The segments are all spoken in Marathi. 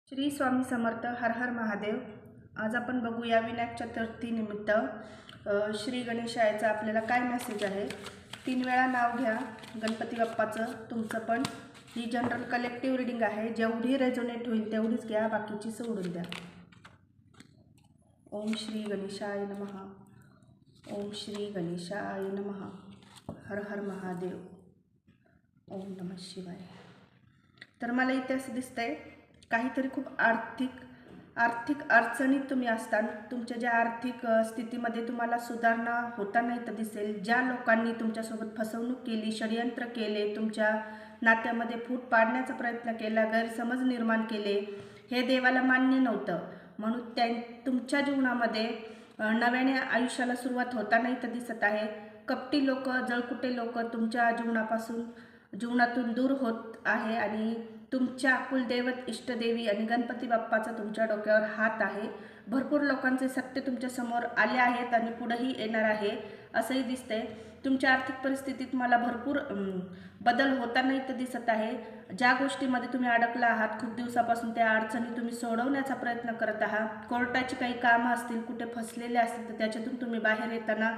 श्री स्वामी समर्थ. हर हर महादेव. आज आपण बघूया विनायक चतुर्थी निमित्त श्री गणेशाचा आपल्याला काय मेसेज आहे. 3 वेळा नाव घ्या गणपती बाप्पाचं. तुमचं पण ही जनरल कलेक्टिव्ह रीडिंग आहे. जेवढी रेझोनेट होईल तेवढीच घ्या, बाकीची सोडून द्या. ओम श्री गणेशाय नमः. ओम श्री गणेशाय नमः. हर हर महादेव. ओम नमः शिवाय. तर मला इथे असं दिसतंय काहीतरी खूप आर्थिक अडचणीत तुम्ही असता. तुमच्या ज्या आर्थिक स्थितीमध्ये तुम्हाला सुधारणा होताना इथं दिसेल. ज्या लोकांनी तुमच्यासोबत फसवणूक केली, षडयंत्र केले, तुमच्या नात्यामध्ये फूट पाडण्याचा प्रयत्न केला, गैरसमज निर्माण केले, हे देवाला मान्य नव्हतं. म्हणून तुमच्या जीवनामध्ये नव्याने आयुष्याला सुरुवात होताना इथं दिसत आहे. कपटी लोक, जळकुटे लोक तुमच्या जीवनातून दूर होत आहे आणि तुमच्या कुलदैवत, इष्टदेवी आणि गणपती बाप्पाचा तुमच्या डोक्यावर हात आहे. भरपूर लोकांचे सत्य तुमच्या समोर आले आहेत आणि पुढेही येणार आहे असंही दिसतंय. तुमच्या आर्थिक परिस्थितीत मला भरपूर बदल होताना इथं दिसत आहे. ज्या गोष्टीमध्ये तुम्ही अडकला आहात खूप दिवसापासून, त्या अडचणी तुम्ही सोडवण्याचा प्रयत्न करत आहात. कोर्टाची काही कामं असतील, कुठे फसलेले असतील, तर त्याच्यातून तुम्ही बाहेर येताना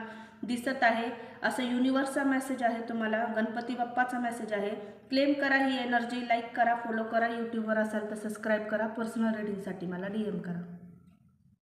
दिसत आहे. असं युनिवर्सचा मेसेज आहे तुम्हाला, गणपती बाप्पाचा मेसेज आहे. क्लेम करा ही एनर्जी. लाईक करा, फॉलो करा. यूट्यूबवर असाल तर सबस्क्राईब करा. पर्सनल रीडिंगसाठी मला DM करा.